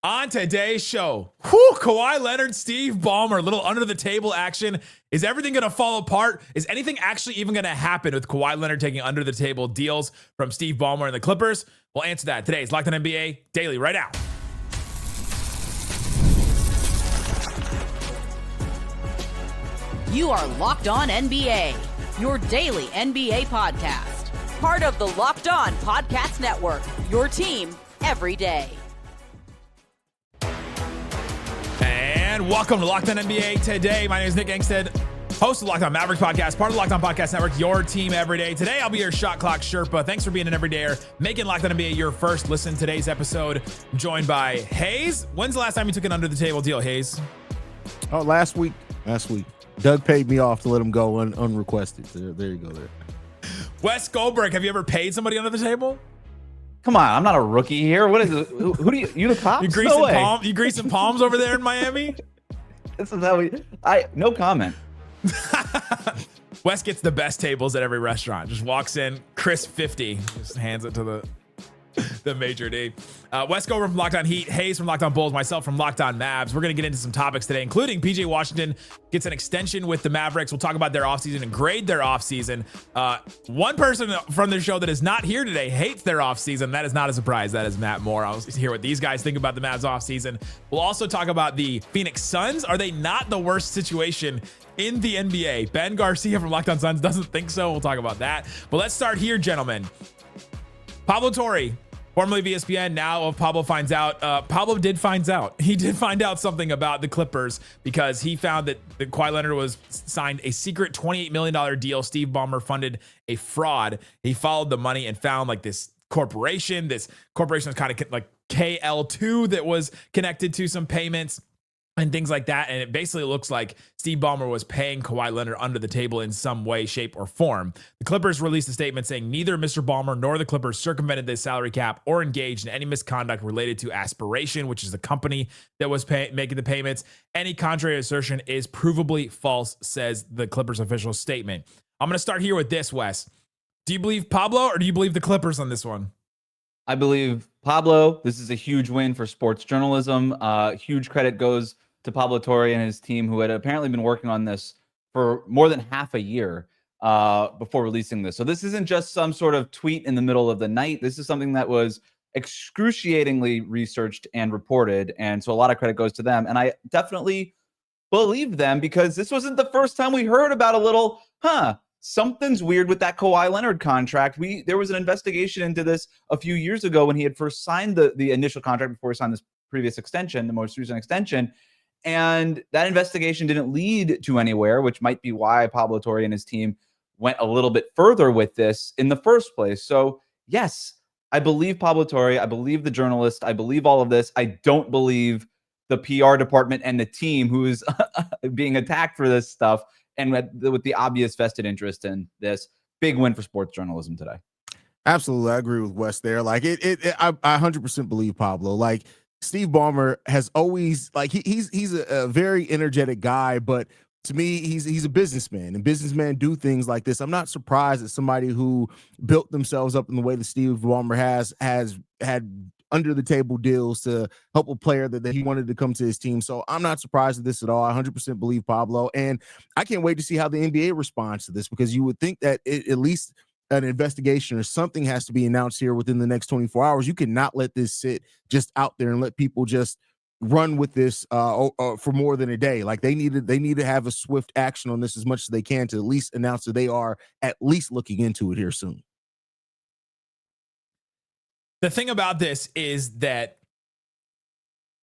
On today's show, Kawhi Leonard, Steve Ballmer, little under the table action. Is everything going to fall apart? Is anything actually even going to happen with Kawhi Leonard taking under the table deals from Steve Ballmer and the Clippers? We'll answer that. Today's Locked On NBA Daily right now. You are Locked On NBA, your daily NBA podcast. Part of the Locked On Podcast Network, your team every day. And welcome to Locked On NBA Today. My name is Nick Angstadt, host of the Locked On Mavericks podcast, part of the Locked On Podcast Network, your team every day. Today, I'll be your shot clock Sherpa. Thanks for being an everydayer, making Locked On NBA your first listen. Today's episode, I'm joined by Haize. When's the last time you took an under the table deal, Haize? Oh, last week. Doug paid me off to let him go unrequested. There you go there. Wes Goldberg, have you ever paid somebody under the table? Come on, I'm not a rookie here. What is it? Who do you the cops? You greasing palms over there in Miami? This is how no comment. Wes gets the best tables at every restaurant. Just walks in, crisp 50, just hands it to the major D. Wes Goldberg from Locked On Heat, Haize from Locked On Bulls, myself from Locked On Mavs. We're going to get into some topics today, including PJ Washington gets an extension with the Mavericks. We'll talk about their offseason and grade their offseason. One person from the show that is not here today hates their offseason. That is not a surprise. That is Matt Moore. I'll hear what these guys think about the Mavs offseason. We'll also talk about the Phoenix Suns. Are they not the worst situation in the NBA? Ben Garcia from Locked On Suns doesn't think so. We'll talk about that. But let's start here, gentlemen. Pablo Torre, formerly of ESPN, now of Pablo Finds Out. Pablo did find out. He did find out something about the Clippers because he found that Kawhi Leonard was signed a secret $28 million deal. Steve Ballmer funded a fraud. He followed the money and found like this corporation. This corporation was kind of like KL2 that was connected to some payments and things like that. And it basically looks like Steve Ballmer was paying Kawhi Leonard under the table in some way, shape, or form. The Clippers released a statement saying neither Mr. Ballmer nor the Clippers circumvented the salary cap or engaged in any misconduct related to Aspiration, which is the company that was making the payments. Any contrary assertion is provably false, says the Clippers official statement. I'm going to start here with this, Wes. Do you believe Pablo or do you believe the Clippers on this one? I believe Pablo. This is a huge win for sports journalism. Huge credit goes to Pablo Torre and his team, who had apparently been working on this for more than half a year before releasing this. So this isn't just some sort of tweet in the middle of the night. This is something that was excruciatingly researched and reported. And so a lot of credit goes to them. And I definitely believe them because this wasn't the first time we heard about a little, something's weird with that Kawhi Leonard contract. There was an investigation into this a few years ago when he had first signed the initial contract before he signed this previous extension, the most recent extension. And that investigation didn't lead to anywhere, which might be why Pablo Torre and his team went a little bit further with this in the first place. So, yes, I believe Pablo Torre. I believe the journalist. I believe all of this. I don't believe the PR department and the team who is being attacked for this stuff and with the obvious vested interest in this. Big win for sports journalism today. Absolutely. I agree with Wes there. Like I 100% believe Pablo. Like, Steve Ballmer has always he's a very energetic guy, but to me, he's a businessman, and businessmen do things like this. I'm not surprised that somebody who built themselves up in the way that Steve Ballmer has had under the table deals to help a player that he wanted to come to his team. So I'm not surprised at this at all. I 100% believe Pablo, and I can't wait to see how the NBA responds to this because you would think that at least an investigation or something has to be announced here within the next 24 hours. You cannot let this sit just out there and let people just run with this for more than a day. Like they need to have a swift action on this as much as they can to at least announce that they are at least looking into it here soon. The thing about this is that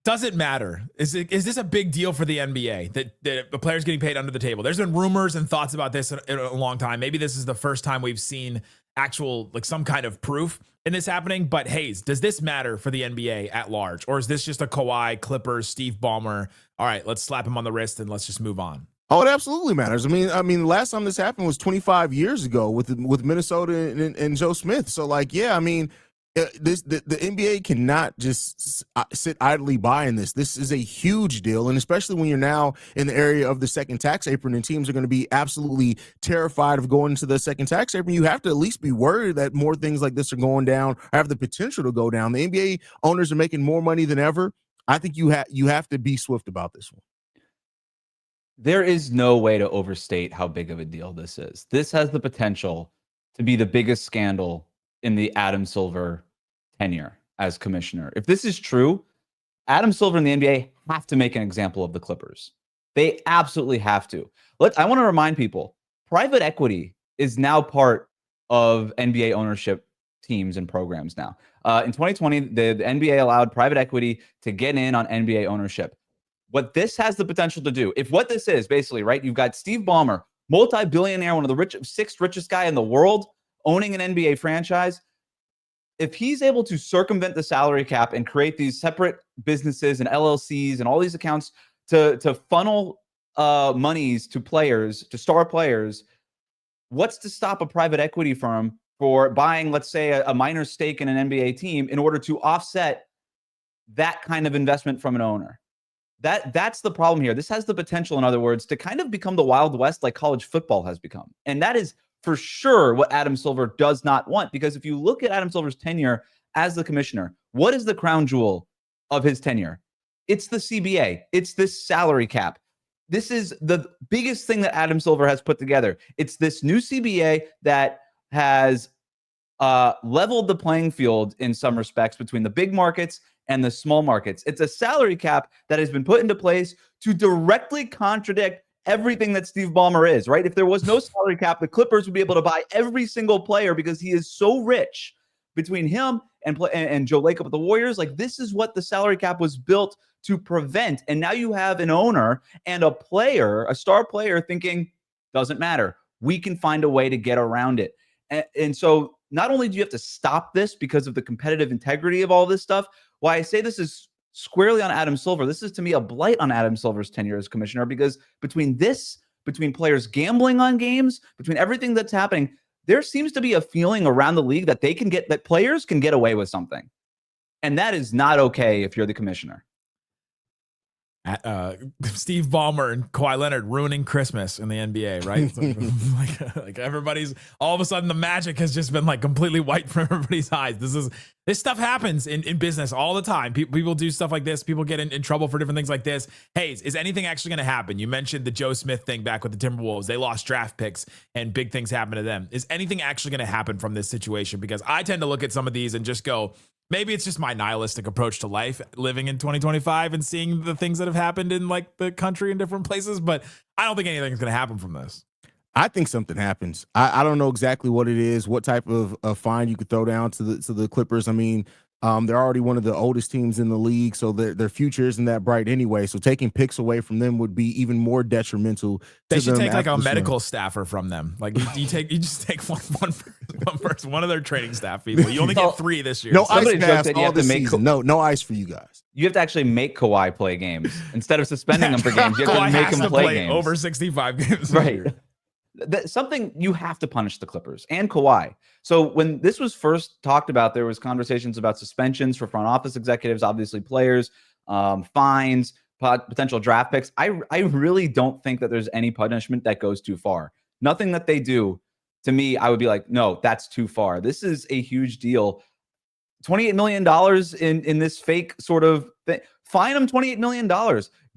does it matter? Is this a big deal for the NBA that the players getting paid under the table? There's been rumors and thoughts about this in a long time. Maybe this is the first time we've seen actual, like some kind of proof in this happening. But Haize, does this matter for the NBA at large? Or is this just a Kawhi, Clippers, Steve Ballmer? All right, let's slap him on the wrist and let's just move on. Oh, it absolutely matters. I mean, the last time this happened was 25 years ago with Minnesota and Joe Smith. So, like, yeah, I mean, the NBA cannot just sit idly by in this. This is a huge deal, and especially when you're now in the area of the second tax apron and teams are going to be absolutely terrified of going into the second tax apron, you have to at least be worried that more things like this are going down or have the potential to go down. The NBA owners are making more money than ever. I think you have to be swift about this one. There is no way to overstate how big of a deal this is. This has the potential to be the biggest scandal in the Adam Silver tenure as commissioner. If this is true, Adam Silver and the NBA have to make an example of the Clippers. They absolutely have to. I want to remind people, private equity is now part of NBA ownership teams and programs now. In 2020, the NBA allowed private equity to get in on NBA ownership. What this has the potential to do, if what this is basically, right, you've got Steve Ballmer, multi-billionaire, one of the sixth richest guy in the world, owning an NBA franchise. If he's able to circumvent the salary cap and create these separate businesses and LLCs and all these accounts to funnel monies to players, to star players, what's to stop a private equity firm for buying, let's say, a minor stake in an NBA team in order to offset that kind of investment from an owner? That's the problem here. This has the potential, in other words, to kind of become the Wild West like college football has become. And that is for sure what Adam Silver does not want. Because if you look at Adam Silver's tenure as the commissioner, what is the crown jewel of his tenure? It's the CBA. It's this salary cap. This is the biggest thing that Adam Silver has put together. It's this new CBA that has leveled the playing field in some respects between the big markets and the small markets. It's a salary cap that has been put into place to directly contradict everything that Steve Ballmer is, right? If there was no salary cap, the Clippers would be able to buy every single player because he is so rich. Between him and Joe Lacob with the Warriors, like, this is what the salary cap was built to prevent. And now you have an owner and a player, a star player, thinking, doesn't matter. We can find a way to get around it. And so not only do you have to stop this because of the competitive integrity of all this stuff, why I say this is squarely on Adam Silver, this is to me a blight on Adam Silver's tenure as commissioner, because between players gambling on games, between everything that's happening, there seems to be a feeling around the league that that players can get away with something. And that is not okay if you're the commissioner. Steve Ballmer and Kawhi Leonard ruining Christmas in the NBA, right? So, like everybody's, all of a sudden the magic has just been like completely wiped from everybody's eyes. This stuff happens in business all the time. People do stuff like this. People get in trouble for different things like this. Haize, is anything actually going to happen? You mentioned the Joe Smith thing back with the Timberwolves. They lost draft picks and big things happen to them. Is anything actually going to happen from this situation? Because I tend to look at some of these and just go, maybe it's just my nihilistic approach to life, living in 2025 and seeing the things that have happened in like the country in different places. But I don't think anything's going to happen from this. I think something happens. I don't know exactly what it is, what type of fine you could throw down to the Clippers. I mean, they're already one of the oldest teams in the league, so their future isn't that bright anyway. So taking picks away from them would be even more detrimental. They should take like a medical staffer from them. Like you just take one person, one of their training staff people. You only get 3 this year. No ice baths all the season. No ice for you guys. You have to actually make Kawhi play games instead of suspending him for games. You have to make him play games over 65 games. Right. Something you have to punish the Clippers and Kawhi. So when this was first talked about, there was conversations about suspensions for front office executives, obviously players, fines, potential draft picks. I really don't think that there's any punishment that goes too far. Nothing that they do, to me, I would be like, no, that's too far. This is a huge deal. $28 million in this fake sort of thing. Fine them $28 million.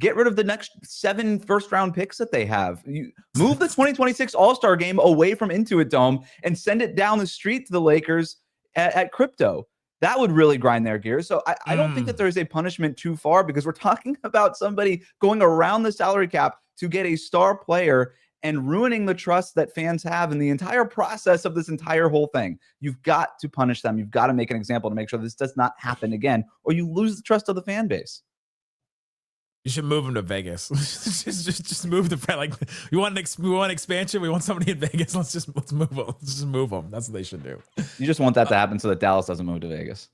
Get rid of the next 7 first-round picks that they have. You move the 2026 All-Star game away from Intuit Dome and send it down the street to the Lakers at Crypto. That would really grind their gears. So I don't think that there's a punishment too far, because we're talking about somebody going around the salary cap to get a star player and ruining the trust that fans have in the entire process of this entire whole thing. You've got to punish them. You've got to make an example to make sure this does not happen again, or you lose the trust of the fan base. You should move them to Vegas. just move the, like, we want expansion. We want somebody in Vegas. Let's move them. Let's just move them. That's what they should do. You just want that to happen so that Dallas doesn't move to Vegas.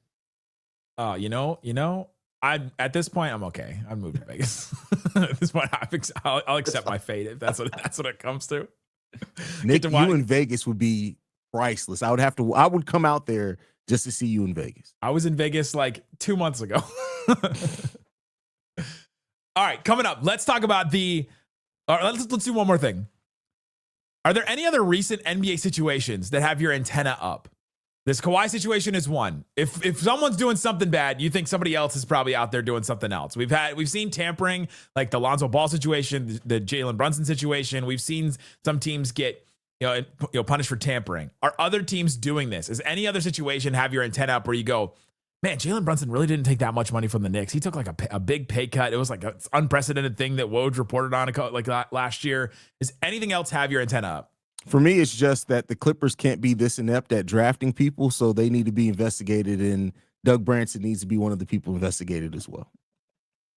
You know, at this point, I'm okay. I'd move to Vegas. At this point, I'll accept my fate if that's what it comes to. Nick, you in Vegas would be priceless. I would come out there just to see you in Vegas. I was in Vegas like 2 months ago. All right, coming up, let's talk about let's do one more thing. Are there any other recent NBA situations that have your antenna up? This Kawhi situation is one. If someone's doing something bad, you think somebody else is probably out there doing something else. We've seen tampering, like the Lonzo Ball situation, the Jalen Brunson situation. We've seen some teams get punished for tampering. Are other teams doing this? Is any other situation have your antenna up where you go, man, Jalen Brunson really didn't take that much money from the Knicks. He took like a big pay cut. It was like an unprecedented thing that Woj reported on like last year. Is anything else have your antenna up? For me, it's just that the Clippers can't be this inept at drafting people, so they need to be investigated, and Doug Branson needs to be one of the people investigated as well.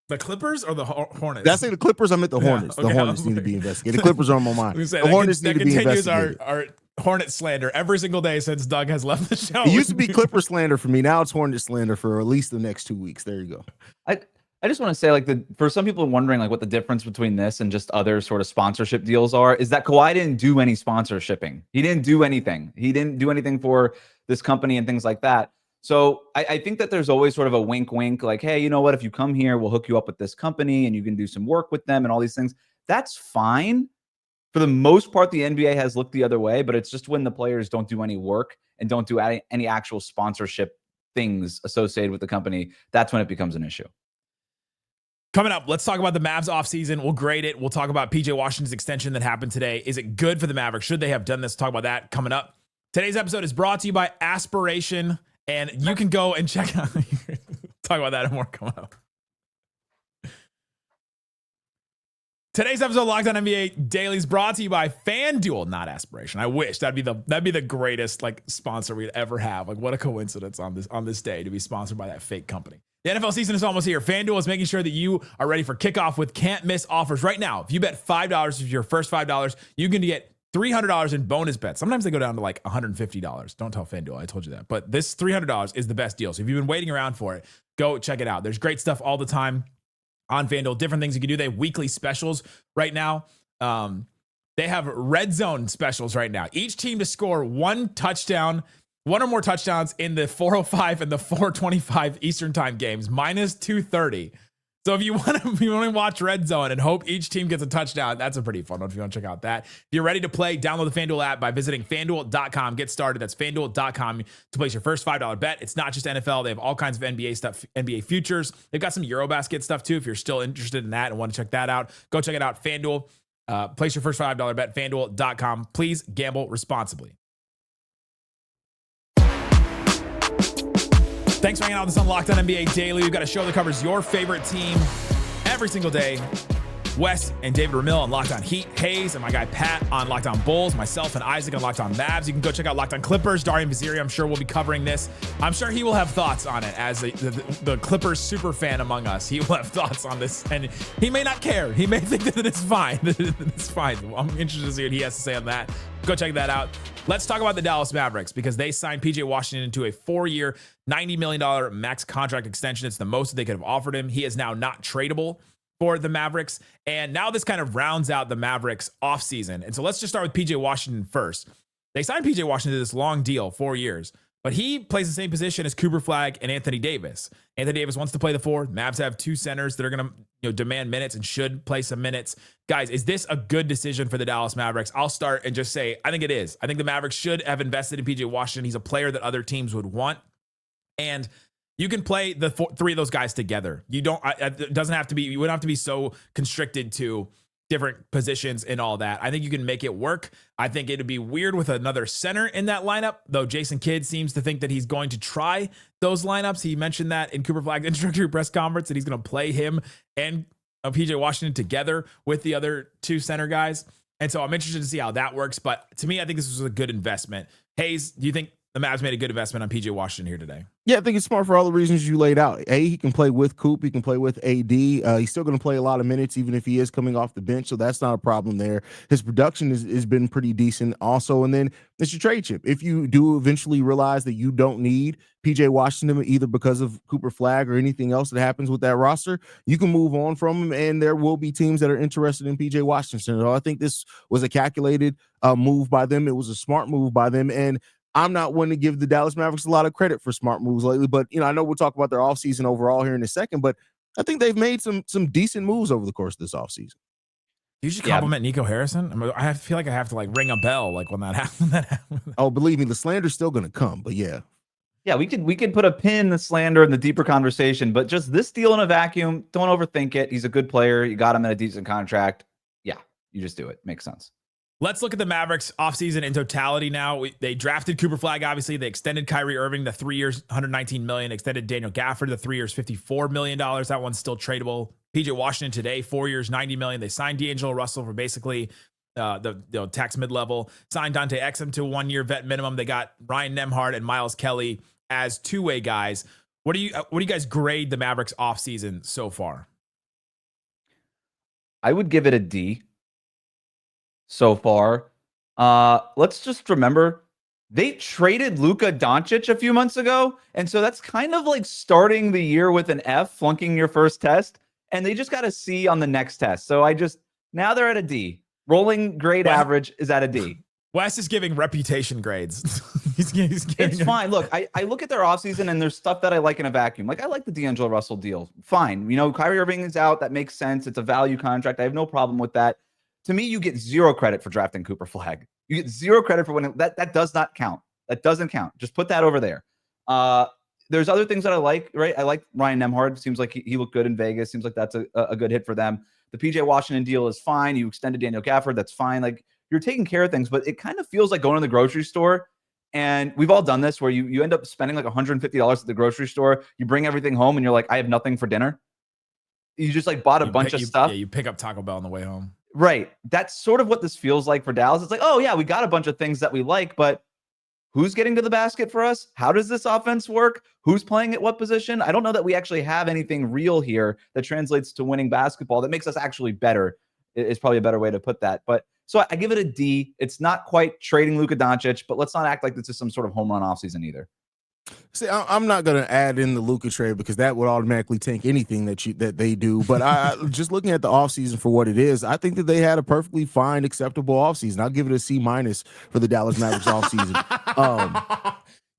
The Clippers or the Hornets? Did I say the Clippers? I meant the Hornets. Okay, the Hornets need to be investigated. The Clippers are on my mind. The Hornets need to be investigated. Our Hornet slander every single day since Doug has left the show. It used to be Clipper slander for me. Now it's Hornet slander for at least the next 2 weeks. There you go. I just want to say, like, for some people wondering like what the difference between this and just other sort of sponsorship deals are, is that Kawhi didn't do any sponsorshipping. He didn't do anything. He didn't do anything for this company and things like that. So I think that there's always sort of a wink, like, hey, you know what? If you come here, we'll hook you up with this company and you can do some work with them and all these things. That's fine. For the most part, the NBA has looked the other way, but it's just when the players don't do any work and don't do any actual sponsorship things associated with the company, that's when it becomes an issue. Coming up, let's talk about the Mavs offseason. We'll grade it. We'll talk about PJ Washington's extension that happened today. Is it good for the Mavericks? Should they have done this? Talk about that coming up. Today's episode is brought to you by Aspiration, and you can go and check out. Talk about that and more coming up. Today's episode of Locked On NBA Daily is brought to you by FanDuel, not Aspiration. I wish that'd be the greatest like sponsor we'd ever have. Like, what a coincidence on this day to be sponsored by that fake company. The NFL season is almost here. FanDuel is making sure that you are ready for kickoff with can't-miss offers. Right now, if you bet $5, if your first $5, you can get $300 in bonus bets. Sometimes they go down to like $150. Don't tell FanDuel I told you that. But this $300 is the best deal. So if you've been waiting around for it, go check it out. There's great stuff all the time on FanDuel. Different things you can do. They have weekly specials right now. They have red zone specials right now. Each team to score one or more touchdowns in the 4:05 and the 4:25 Eastern time games, minus 230. So if you want to watch red zone and hope each team gets a touchdown, that's a pretty fun one if you want to check out that. If you're ready to play, download the FanDuel app by visiting FanDuel.com. Get started. That's FanDuel.com to place your first $5 bet. It's not just NFL. They have all kinds of NBA stuff, NBA futures. They've got some Eurobasket stuff too. If you're still interested in that and want to check that out, go check it out. FanDuel. Place your first $5 bet. FanDuel.com. Please gamble responsibly. Thanks for hanging out with us on Locked On NBA Daily. We've got a show that covers your favorite team every single day. Wes and David Ramil on Locked On Heat, Haize, and my guy Pat on Locked On Bulls, myself and Isaac on Locked On Mavs. You can go check out Locked On Clippers. Darian Vaziri, I'm sure, will be covering this. I'm sure he will have thoughts on it as the Clippers super fan among us. He will have thoughts on this, and he may not care. He may think that it's fine. It's fine. I'm interested to see what he has to say on that. Go check that out. Let's talk about the Dallas Mavericks because they signed PJ Washington into a 4-year, $90 million max contract extension. It's the most that they could have offered him. He is now not tradable for the Mavericks. And now this kind of rounds out the Mavericks offseason. And so let's just start with PJ Washington first. They signed PJ Washington to this long deal, 4 years, but he plays the same position as Cooper Flagg and Anthony Davis. Anthony Davis wants to play the 4. Mavs have 2 centers that are going to demand minutes and should play some minutes. Guys, is this a good decision for the Dallas Mavericks? I'll start and just say, I think it is. I think the Mavericks should have invested in PJ Washington. He's a player that other teams would want. And you can play the 3 of those guys together. You don't, it doesn't have to be, you wouldn't have to be so constricted to different positions and all that. I think you can make it work. I think it'd be weird with another center in that lineup, though Jason Kidd seems to think that he's going to try those lineups. He mentioned that in Cooper Flagg's introductory press conference that he's going to play him and PJ Washington together with the other 2 center guys. And so I'm interested to see how that works. But to me, I think this was a good investment. Haize, do you think the Mavs made a good investment on PJ Washington here today? Yeah, I think it's smart for all the reasons you laid out. He can play with Coop. He can play with AD. He's still going to play a lot of minutes, even if he is coming off the bench. So that's not a problem there. His production has been pretty decent also. And then it's your trade chip. If you do eventually realize that you don't need PJ Washington, either because of Cooper Flagg or anything else that happens with that roster, you can move on from him. And there will be teams that are interested in PJ Washington. So I think this was a calculated move by them. It was a smart move by them. And I'm not one to give the Dallas Mavericks a lot of credit for smart moves lately, but I know we'll talk about their offseason overall here in a second, but I think they've made some decent moves over the course of this offseason. You should compliment Nico Harrison. I feel like I have to like ring a bell like when that happened. Oh, believe me, the slander's still gonna come, but yeah. Yeah, we could put a pin in the slander and the deeper conversation, but just this deal in a vacuum, don't overthink it. He's a good player. You got him in a decent contract. Yeah, you just do it. Makes sense. Let's look at the Mavericks offseason in totality now. They drafted Cooper Flagg, obviously. They extended Kyrie Irving to 3 years, $119 million. Extended Daniel Gafford to 3 years, $54 million. That one's still tradable. PJ Washington today, 4 years, $90 million. They signed D'Angelo Russell for basically the tax mid-level. Signed Dante Exum to 1 year vet minimum. They got Ryan Nembhard and Miles Kelly as two-way guys. What do you guys grade the Mavericks offseason so far? I would give it a D. So far, let's just remember they traded Luka Doncic a few months ago, and so that's kind of like starting the year with an F, flunking your first test, and they just got a C on the next test. So now they're at a D. Rolling grade average is at a D. Wes is giving reputation grades. It's fine. Look, I look at their offseason and there's stuff that I like in a vacuum. Like I like the D'Angelo Russell deal. Fine. Kyrie Irving is out. That makes sense. It's a value contract. I have no problem with that. To me, you get zero credit for drafting Cooper Flagg. You get zero credit for winning. That does not count. That doesn't count. Just put that over there. There's other things that I like, right? I like Ryan Nembhard. Seems like he looked good in Vegas. Seems like that's a good hit for them. The PJ Washington deal is fine. You extended Daniel Gafford. That's fine. Like you're taking care of things, but it kind of feels like going to the grocery store. And we've all done this where you end up spending like $150 at the grocery store. You bring everything home and you're like, I have nothing for dinner. You just like bought a bunch of stuff. Yeah, you pick up Taco Bell on the way home. Right. That's sort of what this feels like for Dallas. It's like, oh, yeah, we got a bunch of things that we like, but who's getting to the basket for us? How does this offense work? Who's playing at what position? I don't know that we actually have anything real here that translates to winning basketball that makes us actually better, is probably a better way to put that. But so I give it a D. It's not quite trading Luka Doncic, but let's not act like this is some sort of home run offseason either. See, I'm not going to add in the Luka trade because that would automatically tank anything that they do. But I just looking at the offseason for what it is, I think that they had a perfectly fine, acceptable offseason. I'll give it a C- for the Dallas Mavericks offseason.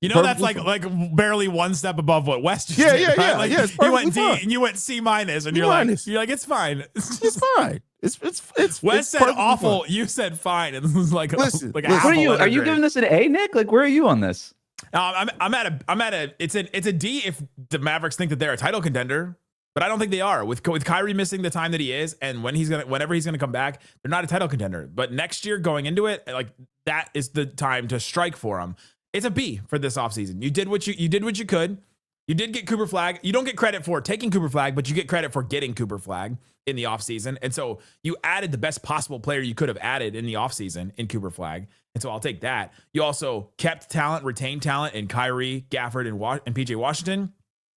That's like barely one step above what West just did, right? Yeah. Like, yeah, it's you went D fine. and you went C-, and you're like, it's fine. It's fine. It's It's said awful. Fine. You said fine. And this is like, listen. What are you? Are you giving this an A, Nick? Like, where are you on this? I'm at a it's a D if the Mavericks think that they're a title contender, but I don't think they are. With Kyrie missing the time that he is, and whenever he's gonna come back, they're not a title contender. But next year going into it, like that is the time to strike for them. It's a B for this offseason. You did what you could. You did get Cooper Flagg. You don't get credit for taking Cooper Flagg, but you get credit for getting Cooper Flagg in the offseason. And so you added the best possible player you could have added in the offseason in Cooper Flagg. And so I'll take that. You also kept talent, retained talent in Kyrie, Gafford, and PJ Washington.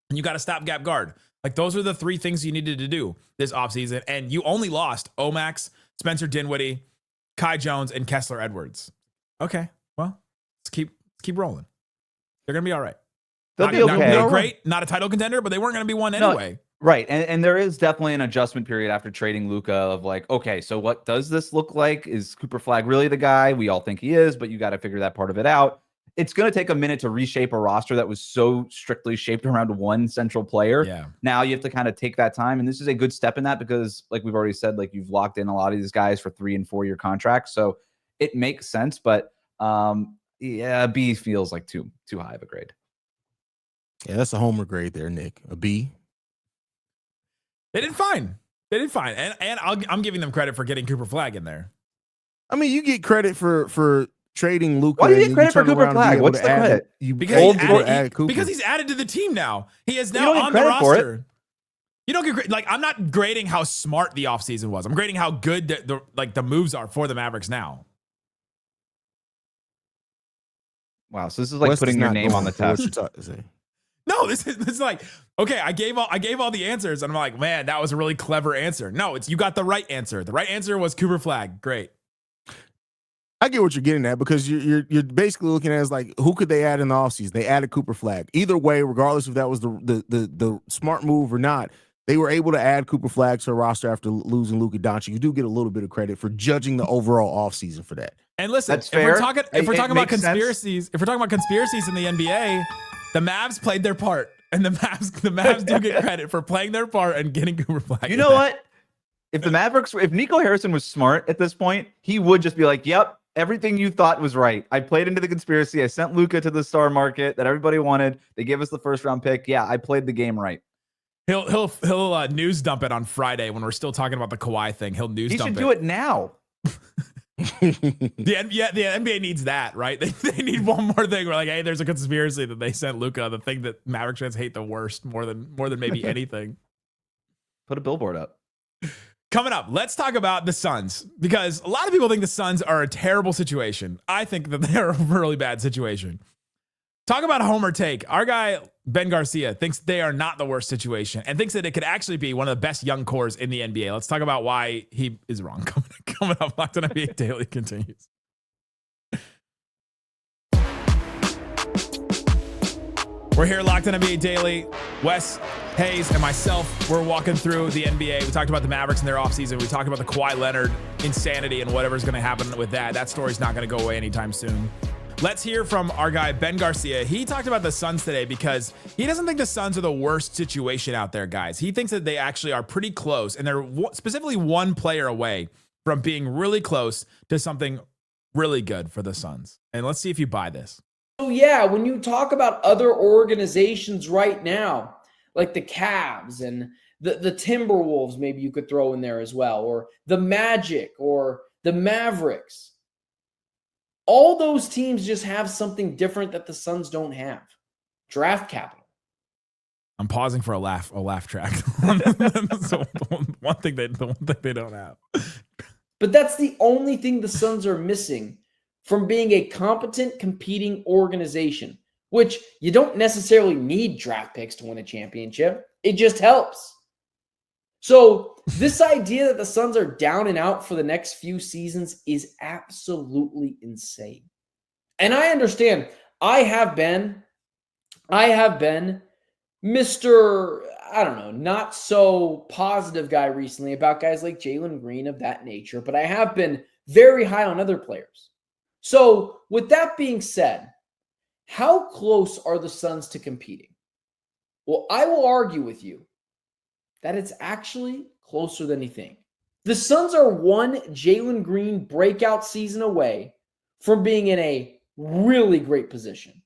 And you got a stopgap guard. Like those are the three things you needed to do this offseason. And you only lost Omax, Spencer Dinwiddie, Kai Jones, and Kessler Edwards. Okay, well, let's keep rolling. They're going to be all right. They'll be okay. Not great, not a title contender, but they weren't going to be one anyway. No, right. And there is definitely an adjustment period after trading Luka of like, okay, so what does this look like? Is Cooper Flagg really the guy? We all think he is, but you got to figure that part of it out. It's going to take a minute to reshape a roster that was so strictly shaped around one central player. Yeah. Now you have to kind of take that time. And this is a good step in that because like we've already said, like you've locked in a lot of these guys for 3 and 4 year contracts. So it makes sense, but yeah, B feels like too high of a grade. Yeah, that's a homer grade there, Nick. A B. They did fine. And I'm giving them credit for getting Cooper Flagg in there. I mean, you get credit for trading Luka. Why do you get credit for Cooper Flagg? What's the credit? Because he's added to the team now. He is now on the roster. You don't get like I'm not grading how smart the offseason was. I'm grading how good the moves are for the Mavericks now. Wow, so this is like putting your name on the test. No, this is like, okay, I gave all the answers, and I'm like, man, that was a really clever answer. No, you got the right answer. The right answer was Cooper Flagg. Great. I get what you're getting at because you're basically looking at it as like, who could they add in the offseason? They added Cooper Flagg. Either way, regardless if that was the smart move or not, they were able to add Cooper Flagg to a roster after losing Luka Doncic. You do get a little bit of credit for judging the overall offseason for that. And listen, if we're talking about conspiracies in the NBA, the Mavs played their part, and the Mavs do get credit for playing their part and getting Cooper Flagg. You know what? If Nico Harrison was smart at this point, he would just be like, yep, everything you thought was right. I played into the conspiracy. I sent Luka to the star market that everybody wanted. They gave us the first round pick. Yeah, I played the game right. He'll news dump it on Friday when we're still talking about the Kawhi thing. He'll news dump it. He should do it now. The NBA needs that, right? They need one more thing. We're like, hey, there's a conspiracy that they sent Luka, the thing that Mavericks fans hate the worst, more than maybe anything. Put a billboard up. Coming up, let's talk about the Suns, because a lot of people think the Suns are a terrible situation. I think that they're a really bad situation. Talk about a homer take. Our guy, Ben Garcia, thinks they are not the worst situation and thinks that it could actually be one of the best young cores in the NBA. Let's talk about why he is wrong. Coming up, Locked On NBA Daily continues. We're here, Locked On NBA Daily. Wes, Haize, and myself, we're walking through the NBA. We talked about the Mavericks in their offseason. We talked about the Kawhi Leonard insanity and whatever's going to happen with that. That story's not going to go away anytime soon. Let's hear from our guy, Ben Garcia. He talked about the Suns today because he doesn't think the Suns are the worst situation out there, guys. He thinks that they actually are pretty close, and they're specifically one player away from being really close to something really good for the Suns. And let's see if you buy this. So yeah, when you talk about other organizations right now, like the Cavs and the Timberwolves, maybe you could throw in there as well, or the Magic or the Mavericks. All those teams just have something different that the Suns don't have. Draft capital. I'm pausing for a laugh track. So the one thing they don't have. But that's the only thing the Suns are missing from being a competent, competing organization, which you don't necessarily need draft picks to win a championship. It just helps. So this idea that the Suns are down and out for the next few seasons is absolutely insane. And I understand. I have been Mr. I don't know, not so positive guy recently about guys like Jalen Green of that nature, but I have been very high on other players. So with that being said, how close are the Suns to competing? Well, I will argue with you that it's actually closer than you think. The Suns are one Jalen Green breakout season away from being in a really great position.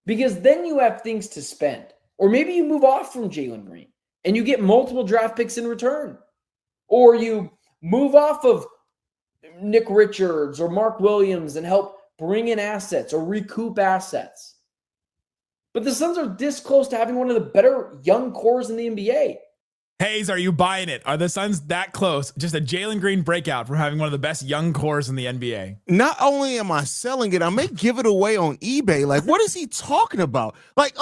Because then you have things to spend. Or maybe you move off from Jalen Green and you get multiple draft picks in return. Or you move off of Nick Richards or Mark Williams and help bring in assets or recoup assets. But the Suns are this close to having one of the better young cores in the NBA. Haize, are you buying it? Are the Suns that close? Just a Jalen Green breakout from having one of the best young cores in the NBA. Not only am I selling it, I may give it away on eBay. Like, what is he talking about? Like,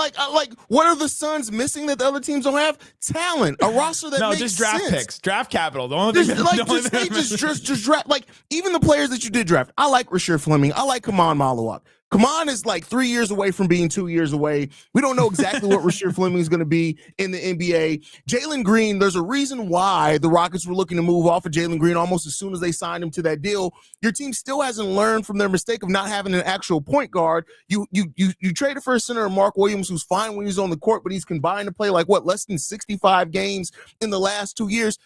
what are the Suns missing that the other teams don't have? Talent, a roster that makes just draft sense. Picks, draft capital. The only thing, just draft. Like, even the players that you did draft. I like Rasheed Fleming. I like Kaman Malawak. Kaman is like 3 years away from being 2 years away. We don't know exactly what Rasheed Fleming is going to be in the NBA. Jalen Green, there's a reason why the Rockets were looking to move off of Jalen Green almost as soon as they signed him to that deal. Your team still hasn't learned from their mistake of not having an actual point guard. You traded for a center, Mark Williams, who's fine when he's on the court, but he's combined to play less than 65 games in the last 2 years.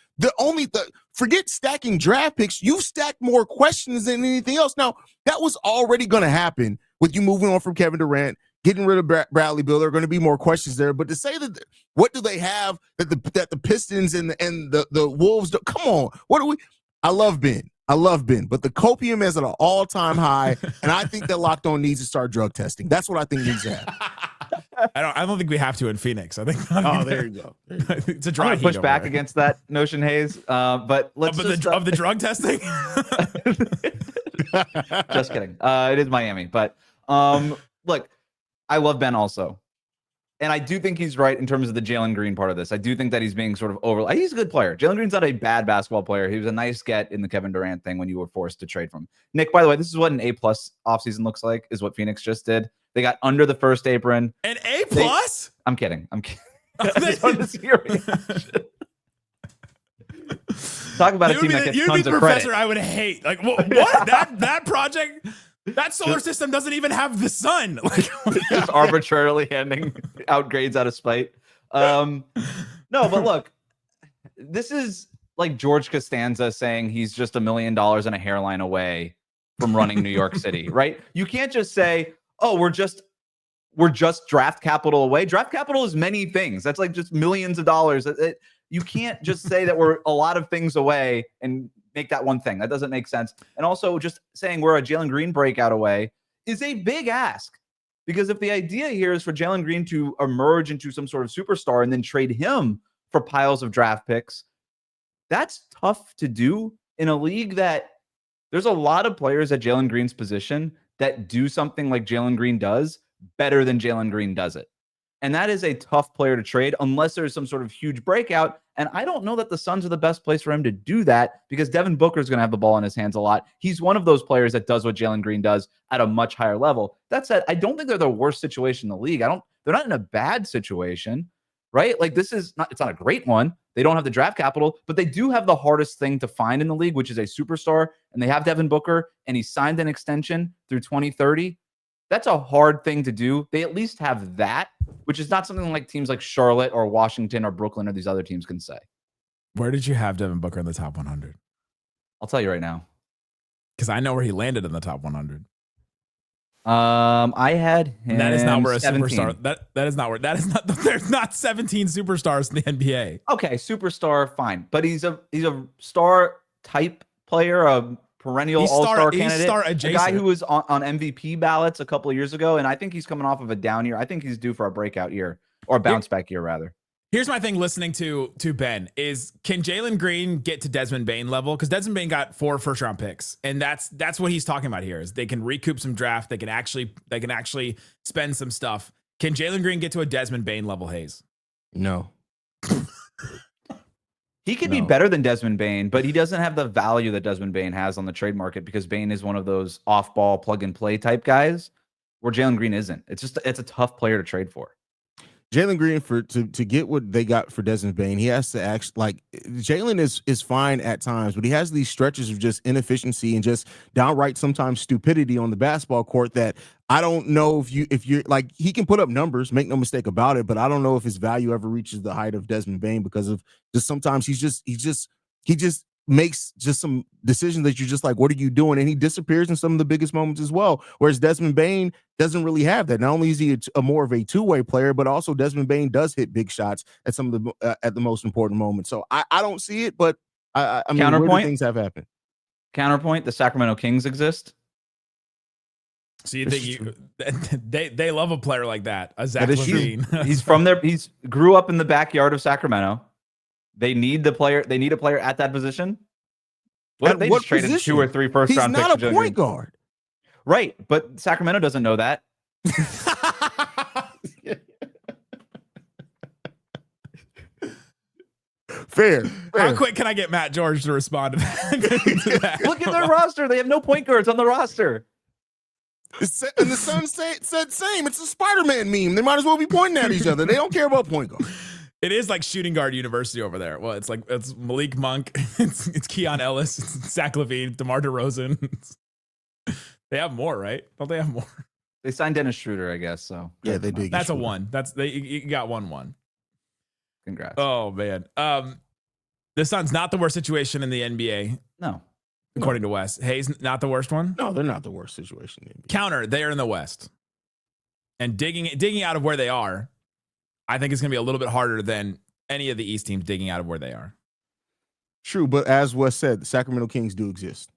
Forget stacking draft picks. You've stacked more questions than anything else. Now, that was already going to happen with you moving on from Kevin Durant, getting rid of Bradley Beal. There are going to be more questions there. But to say that, what do they have that the Pistons and the Wolves do? Come on. What do we? I love Ben, but the copium is at an all-time high, and I think that Locked On needs to start drug testing. That's what I think needs to happen. I don't think we have to in Phoenix. I think. Oh, there you go. It's a dry I'm heat. Push back there. against that notion, Haize. But let's of the drug testing. Just kidding. It is Miami, but look, I love Ben also, and I do think he's right in terms of the Jalen Green part of this. I do think that he's being sort of over. He's a good player. Jalen Green's not a bad basketball player. He was a nice get in the Kevin Durant thing when you were forced to trade from him. Nick, by the way, this is what an A+ offseason looks like. Is what Phoenix just did. They got under the first apron. An A+? I'm kidding. I just wanted to see your reaction. Talk about a team that gets tons of credit. Professor I would hate. Like what? that project, that solar system doesn't even have the sun. Like just arbitrarily handing out grades out of spite. No, but look, this is like George Costanza saying he's just $1 million and a hairline away from running New York City, right? You can't just say, oh, we're just draft capital away. Draft capital is many things. That's like just millions of dollars. You can't just say that we're a lot of things away and make that one thing. That doesn't make sense. And also just saying we're a Jalen Green breakout away is a big ask. Because if the idea here is for Jalen Green to emerge into some sort of superstar and then trade him for piles of draft picks, that's tough to do in a league that there's a lot of players at Jalen Green's position that do something like Jalen Green does better than Jalen Green does it. And that is a tough player to trade unless there's some sort of huge breakout. And I don't know that the Suns are the best place for him to do that because Devin Booker is going to have the ball in his hands a lot. He's one of those players that does what Jalen Green does at a much higher level. That said, I don't think they're the worst situation in the league. They're not in a bad situation, right? Like it's not a great one. They don't have the draft capital, but they do have the hardest thing to find in the league, which is a superstar. And they have Devin Booker, and he signed an extension through 2030. That's a hard thing to do. They at least have that, which is not something like teams like Charlotte or Washington or Brooklyn or these other teams can say. Where did you have Devin Booker in the top 100? I'll tell you right now. Because I know where he landed in the top 100. I had him. And that is not where a 17. superstar. That is not where. That is not. There's not 17 superstars in the NBA. Okay, superstar, fine, but he's a star type player, a perennial all-star candidate, star a adjacent. guy who was on MVP ballots a couple of years ago, and I think he's coming off of a down year. I think he's due for a breakout year or a bounce back year rather. Here's my thing listening to Ben is, can Jalen Green get to Desmond Bane level? Because Desmond Bane got 4 first-round picks, and that's what he's talking about here. Is they can recoup some draft, they can actually spend some stuff. Can Jalen Green get to a Desmond Bane level, Haize? No. He could be better than Desmond Bane, but he doesn't have the value that Desmond Bane has on the trade market because Bane is one of those off-ball plug-and-play type guys where Jalen Green isn't. It's a tough player to trade for. Jalen Green to get what they got for Desmond Bane, he has to act like Jalen is fine at times, but he has these stretches of just inefficiency and just downright sometimes stupidity on the basketball court that I don't know if you're like, he can put up numbers, make no mistake about it, but I don't know if his value ever reaches the height of Desmond Bane because of just sometimes he just makes just some decisions that you're just like, what are you doing? And he disappears in some of the biggest moments as well. Whereas Desmond Bane doesn't really have that. Not only is he a more of a two-way player, but also Desmond Bane does hit big shots at some of the at the most important moments. So I don't see it, but I mean, Counterpoint, things have happened. Counterpoint: the Sacramento Kings exist. So you think they love a player like that, a Zach That is LaVine. He's from there. He's grew up in the backyard of Sacramento. They need a player at that position. What they just traded position? 2 or 3 first round picks. He's not a point guard. Right, but Sacramento doesn't know that. Fair. How quick can I get Matt George to respond to that? Look at their roster. They have no point guards on the roster. And the Suns said same. It's a Spider-Man meme. They might as well be pointing at each other. They don't care about point guard. It is like shooting guard university over there. Well, it's Malik Monk, it's Keon Ellis, it's Zach LaVine, DeMar DeRozan. They have more, right? Don't they have more? They signed Dennis Schroeder, I guess. So Yeah, they did. That's a 1. You got 1-1. Congrats. Oh man. The Suns not the worst situation in the NBA. No. According to Wes. Haize not the worst one? No, they're not the worst situation in the NBA. Counter, they are in the West. And digging out of where they are, I think it's going to be a little bit harder than any of the East teams digging out of where they are. True, but as Wes said, the Sacramento Kings do exist.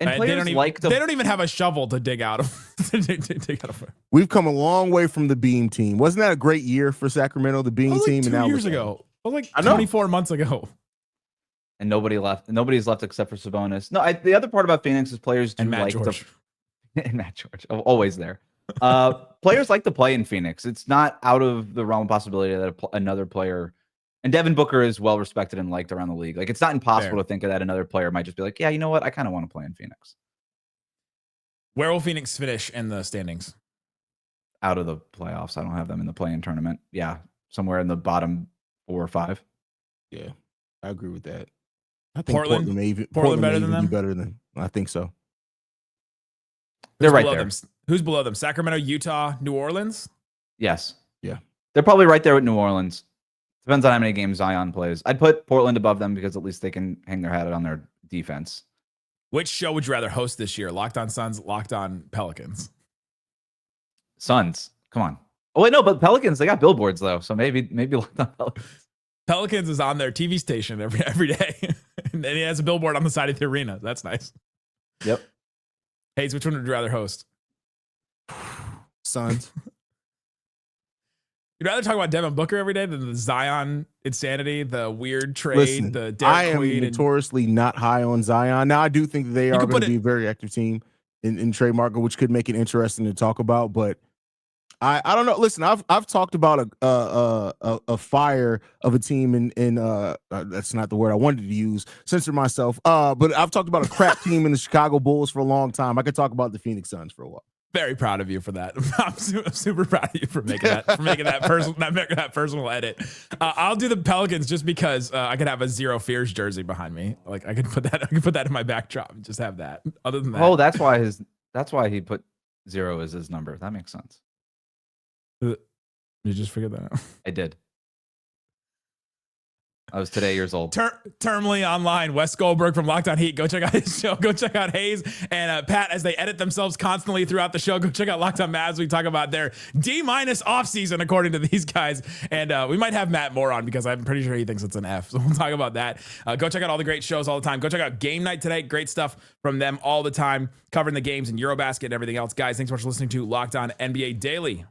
And they players they don't even have a shovel to dig out of. dig out of. We've come a long way from the Beam team. Wasn't that a great year for Sacramento, the Beam team? 2 and now years ago. Like I know. 24 months ago. And nobody left. Nobody's left except for Sabonis. No, the other part about Phoenix is players do And Matt like George. and Matt George, always there. Players like to play in Phoenix. It's not out of the realm of possibility that another player, and Devin Booker is well respected and liked around the league. Like, it's not impossible to think of that another player might just be like, yeah, you know what? I kind of want to play in Phoenix. Where will Phoenix finish in the standings? Out of the playoffs. I don't have them in the play-in tournament. Yeah, somewhere in the bottom 4 or 5. Yeah, I agree with that. I think Portland better than them? Be better than I think so. They're Who's right below there. them? Who's below them? Sacramento, Utah, New Orleans? Yes. Yeah. They're probably right there with New Orleans. Depends on how many games Zion plays. I'd put Portland above them because at least they can hang their hat on their defense. Which show would you rather host this year? Locked on Suns, Locked on Pelicans? Suns. Come on. Oh, wait, no, but Pelicans, they got billboards, though. So maybe Locked on Pelicans. Pelicans is on their TV station every day. And he has a billboard on the side of the arena. That's nice. Yep. Haize, which one would you rather host? Suns. You'd rather talk about Devin Booker every day than the Zion insanity, the weird trade, Listen, the I Derek am Queen. notoriously not high on Zion. Now, I do think that they are going to be a very active team in trade market, which could make it interesting to talk about. But I don't know. Listen, I've talked about a fire of a team in that's not the word I wanted to use. Censor myself. But I've talked about a crap team in the Chicago Bulls for a long time. I could talk about the Phoenix Suns for a while. Very proud of you for that. I'm super proud of you for making that personal edit. I'll do the Pelicans just because I could have a Zero Fears jersey behind me. Like I could put that in my backdrop and just have that. Other than that, oh, that's why he put 0 as his number. That makes sense. You just figured that out. I did. I was today years old. Termly online, Wes Goldberg from Locked On Heat. Go check out his show. Go check out Haize and Pat as they edit themselves constantly throughout the show. Go check out Locked On Mavs. We talk about their D- offseason according to these guys. And we might have Matt Moore on because I'm pretty sure he thinks it's an F. So we'll talk about that. Go check out all the great shows all the time. Go check out Game Night today. Great stuff from them all the time, covering the games and Eurobasket and everything else. Guys, thanks so much for listening to Locked On NBA Daily.